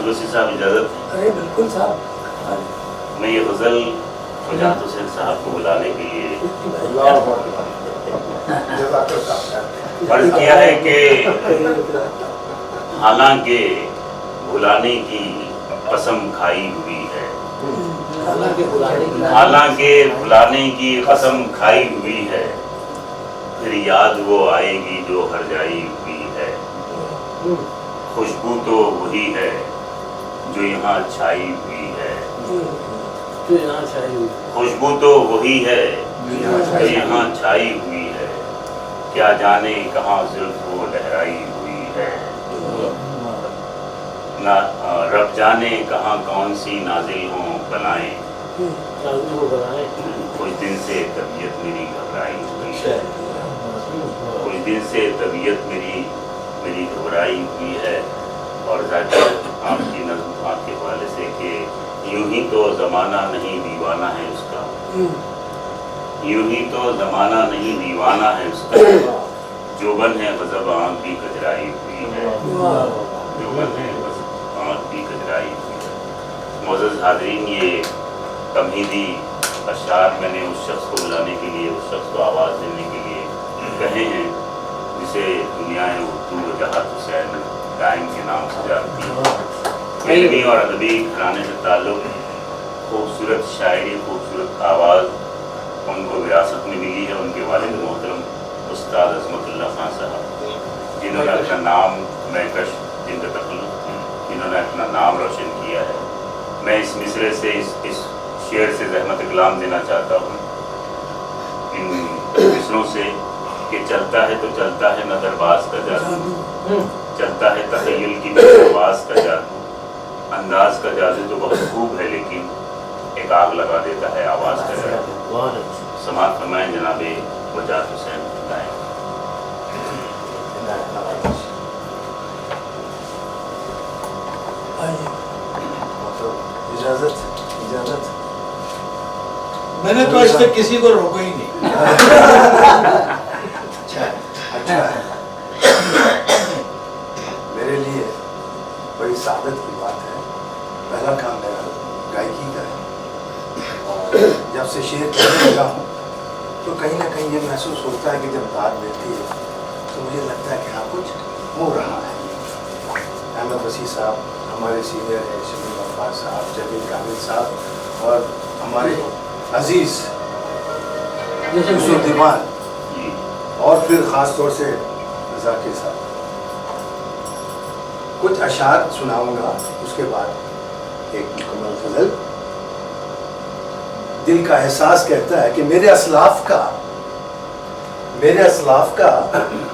محمد وسیع صاحب اجازت؟ ارے بالکل صاحب. میں یہ غزل شجاعت حسین صاحب کو بلانے کے لیے فرض کیا ہے کہ حالانکہ بھلانے کی قسم کھائی ہوئی ہے، حالانکہ بھلانے کی قسم کھائی ہوئی ہے، پھر یاد وہ آئے گی جو ہر جائی ہوئی ہے. خوشبو تو وہی ہے جو یہاں چھائی ہوئی ہے، خوشبو تو وہی ہے جو یہاں چھائی ہوئی ہے، کیا جانے کہاں زلف وہ لہرائی ہوئی ہے. رب جانے کہاں کون سی نازل ہوں بلائیں، کچھ دن سے طبیعت میری گھبرائی ہوئی ہے، کچھ دن سے طبیعت میری گھبرائی ہوئی ہے. اور ذاکر آپ کی نظم آپ کے حوالے سے کہ یوں ہی تو زمانہ نہیں دیوانہ ہے اس کا، یوں ہی تو زمانہ نہیں دیوانہ ہے اس کا، جوبن ہے غضب آنکھ بھی کجرائی ہوئی ہے، جوبن ہے غضب آنکھ بھی کجرائی ہوئی ہے. معزز حاضرین، یہ تمہیدی اشعار میں نے اس شخص کو بلانے کے لیے، اس شخص کو آواز دینے کے لیے کہے ہیں جسے دنیا اردو وجاہت حسین دائم کے نام سے جانتی ہے. علمی اور ادبی گھرانے سے تعلق، خوبصورت شاعری، خوبصورت آواز ان کو وراثت میں ملی ہے. ان کے والد محترم استاد عظمت اللہ خان صاحب، جنہوں نے اپنا نام مہکش، جن کا تخلق، جنہوں نے اپنا نام روشن کیا ہے. میں اس مصرے سے، اس شعر سے زحمت کلام دینا چاہتا ہوں ان مصروں سے کہ چلتا ہے تو چلتا ہے نظر باز کا جادو، چلتا ہے تخیل کی آواز کا جادو، انداز کا جادو تو بہت خوب ہے لیکن ایک آگ لگا دیتا ہے آواز کا جادو. سماعت فرمائیں جناب وجاہت حسین دائم. اجازت میں نے تو آج تک کسی کو روکا ہی نہیں. اچھا میرے لیے بڑی سعادت کی بات ہے. پہلا کام میرا گائیکی کا ہے، اور جب سے شعر پڑھنے لگا ہوں تو کہیں نہ کہیں یہ محسوس ہوتا ہے کہ جب بات ملتی ہے تو مجھے لگتا ہے کہ ہاں کچھ ہو رہا ہے. احمد وسیع صاحب ہمارے سینئر ہیں، شمیم عباس صاحب، جمیل کامل صاحب، اور ہمارے عزیز یوسف دیوان، اور پھر خاص طور سے ذاکر صاحب. کچھ اشعار سناؤں گا، اس کے بعد ایک مکمل غزل. دل کا احساس کہتا ہے کہ میرے اسلاف کا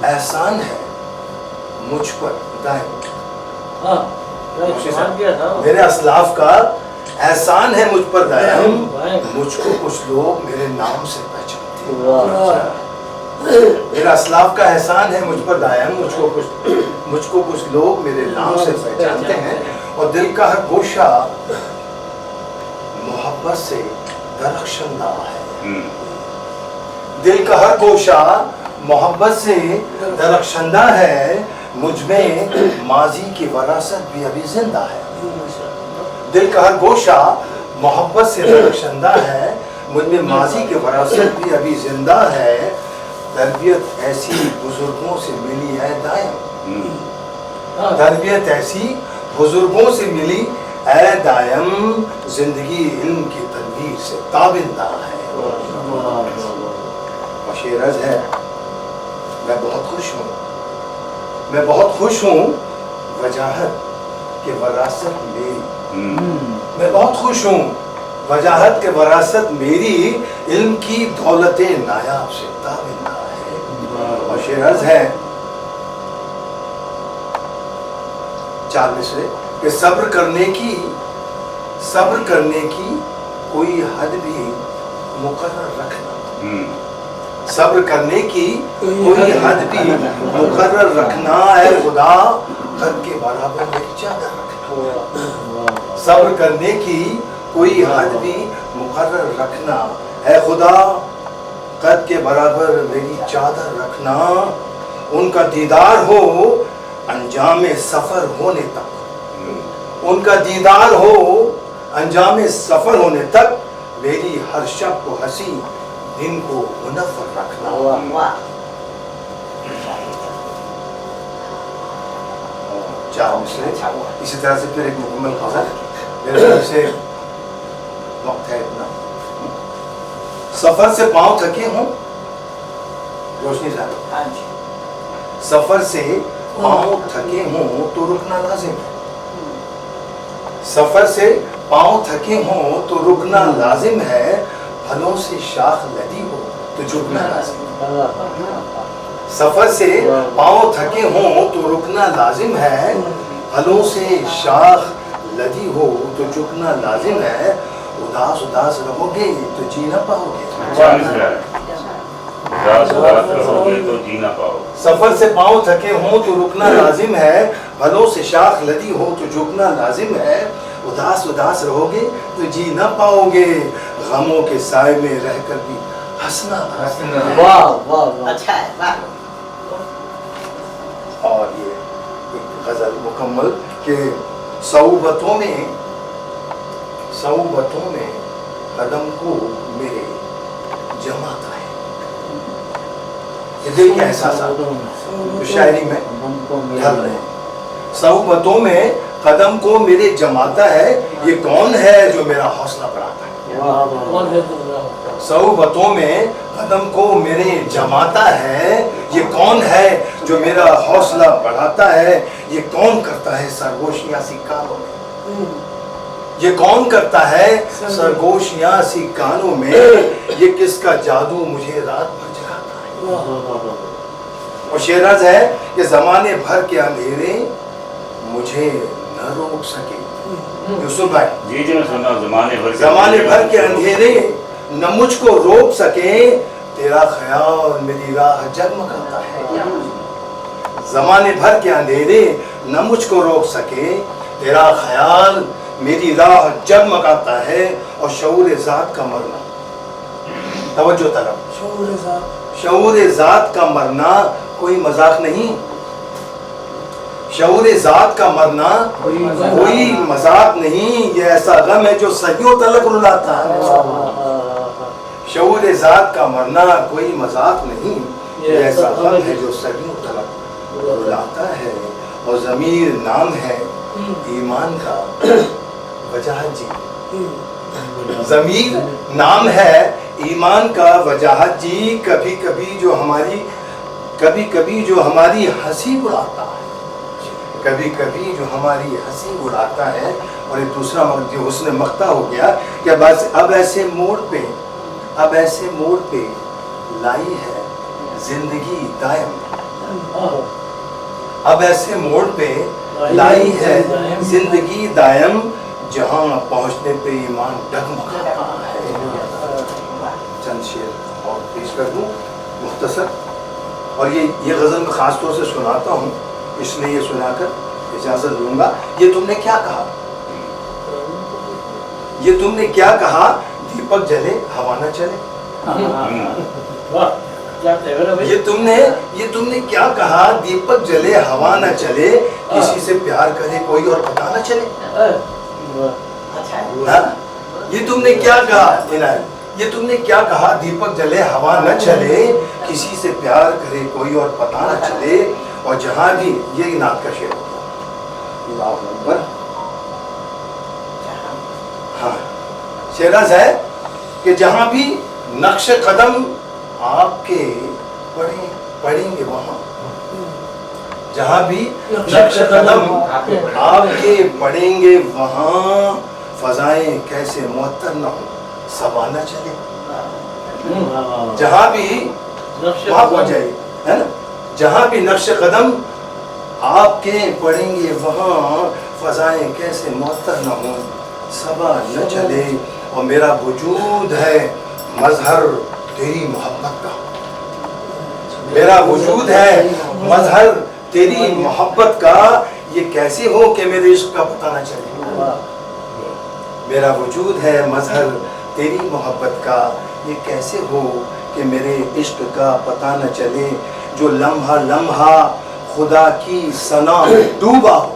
احسان ہے مجھ پر دائم. میرے اسلاف کا احسان ہے مجھ پر دائم، مجھ کو کچھ لوگ میرے نام سے پہچانتے ہیں. میرا اسلاف کا احسان ہے مجھ پر دائم، مجھ کو کچھ لوگ میرے نام سے پہچانتے ہیں. اور دل کا ہر گوشہ محبت سے درخشندہ ہے، دل کا ہر گوشہ محبت سے درخشندہ ہے، مجھ میں ماضی کی وراثت بھی ابھی زندہ ہے. دل کا ہر گوشہ محبت سے درخشندہ ہے، مجھ میں ماضی کی وراثت بھی ابھی زندہ ہے. تربیت ایسی بزرگوں سے ملی ہے دائم، تربیت ایسی بزرگوں سے ملی اے دائم، زندگی علم کی تنویر سے تابندہ ہے. اور شعر عرض ہے، میں بہت خوش ہوں وجاہت کے وراثت میری، میں بہت خوش ہوں وجاہت کے وراثت میری، علم کی دولت نایاب سے تابندہ ہے. اور شعر عرض ہے، 4 مصرے کہ صبر کرنے کی کوئی حد بھی مقرر رکھنا، صبر کرنے کی کوئی حد بھی مقرر رکھنا، اے خدا قد کے برابر میری چادر رکھنا. صبر کرنے کی کوئی حد بھی مقرر رکھنا، اے خدا قد کے برابر میری چادر رکھنا. ان کا دیدار ہو انجام سفر ہونے تک، ان کا دیدار ہو انجام سفر ہونے تک میری ہر شب کو ہنسی دن کو منور رکھنا. چار مصرے اسی طرح سے پھر ایک مکمل غزل. میرے خیال سے وقت ہے اتنا. سفر سے پاؤں تھکے ہوں روشنی صاحب سفر سے پاؤں تھکے ہوں تو رکنا لازم ہے. سفر سے پاؤں تھکے ہوں تو رکنا لازم ہے. پھلوں سے شاخ لدی ہو تو جھکنا لازم ہے. سفر سے پاؤں تھکے ہوں تو رکنا لازم ہے. پھلوں سے شاخ لدی ہو تو جھکنا لازم ہے. اداس اداس رہو گے تو جی نہ پاؤ گے. سفر سے پاؤں تھکے ہوں تو رکنا لازم ہے. پھلوں سے شاخ لدی ہو تو جھکنا لازم ہے. اداس اداس رہو گے تو جی نہ پاؤ گے. غموں کے سائے میں رہ کر بھی ہنسنا. اور یہ ایک غزل مکمل کہ صعوبتوں میں قدم کو میرے جماتا ہے. یہ دل کے احساسات شاعری میں ڈھل رہے ہیں. صعوبتوں میں قدم کو میرے جماتا ہے. یہ کون ہے جو میرا حوصلہ بڑھاتا ہے. صعوبتوں میں قدم کو میرے جماتا ہے. یہ کون ہے جو میرا حوصلہ بڑھاتا ہے. یہ کون کرتا ہے سرگوشیاں سی کانوں میں. یہ کون کرتا ہے سرگوشیاں سی کانوں میں. یہ کس کا جادو مجھے رات بھر جگاتا ہے. اور شیراز ہے کہ زمانے بھر کے اندھیرے مجھے نہ روک سکے. یوسف بھائی جی میں سنا. زمانے بھر کے اندھیرے نہ مجھ کو روک سکے. تیرا خیال میری راہ جگمگاتا ہے. زمانے بھر کے اندھیرے نہ مجھ کو روک سکے. تیرا خیال میری راہ جگمگاتا ہے. اور شعور ذات کا مرنا, توجہ طلب, شعور ذات کا مرنا کوئی مذاق نہیں. شعور ذات کا مرنا کوئی مذاق نہیں. یہ ایسا غم ہے جو صدیوں تلک رلاتا ہے. شعور ذات کا مرنا کوئی مذاق نہیں. یہ ایسا غم ہے جو صدیوں تلک رلاتا ہے. اور ضمیر نام ہے ایمان کا وجاہت جی. ضمیر نام ہے ایمان کا وجاہت جی. کبھی کبھی جو ہماری ہنسی اڑاتا ہے. کبھی کبھی جو ہماری ہنسی اڑاتا ہے. اور ایک دوسرا جو حسن مقطع ہو گیا کہ اب ایسے موڑ پہ لائی ہے زندگی دائم. اب ایسے موڑ پہ لائی ہے زندگی دائم. جہاں پہنچنے پہ ایمان ڈگمگاتا ہے. چند شعر اور پیش کر دوں مختصر. اور یہ غزل میں خاص طور سے سناتا ہوں, اس لیے یہ سنا کر اجازت لوں گا. یہ تم نے کیا کہا, یہ تم نے کیا کہا, دیپک جلے ہوا نہ چلے. یہ تم نے کیا کہا, دیپک جلے ہوا نہ چلے. کسی سے پیار کرے کوئی اور پتہ نہ چلے. یہ تم نے کیا کہا, یہ تم نے کیا کہا, دیپک جلے ہوا نہ چلے. کسی سے پیار کرے کوئی اور پتہ نہ چلے. اور جہاں بھی, یہ نعت کا شعر ہوتا, اللہ اکبر. ہاں شیراز ہے کہ جہاں بھی نقش قدم آپ کے پڑیں گے وہاں. جہاں بھی نقش قدم آپ کے پڑیں گے وہاں. فضائیں کیسے معطر نہ ہو صبا نہ چلے. جہاں بھی وہاں پہنچ جائے ہے نا. جہاں بھی نقش قدم آپ کے پڑیں گے وہاں. فضائیں کیسے معطر نہ ہوں صبا نہ چلے. اور میرا وجود ہے مظہر تیری محبت کا. میرا وجود ہے مظہر تیری محبت کا. یہ کیسے ہو کہ میرے عشق کا پتہ نہ چلے. میرا وجود ہے مظہر تیری محبت کا. یہ کیسے ہو کہ میرے عشق کا پتہ نہ چلے. جو لمحہ لمحہ خدا کی ثنا میں ڈوبا ہو.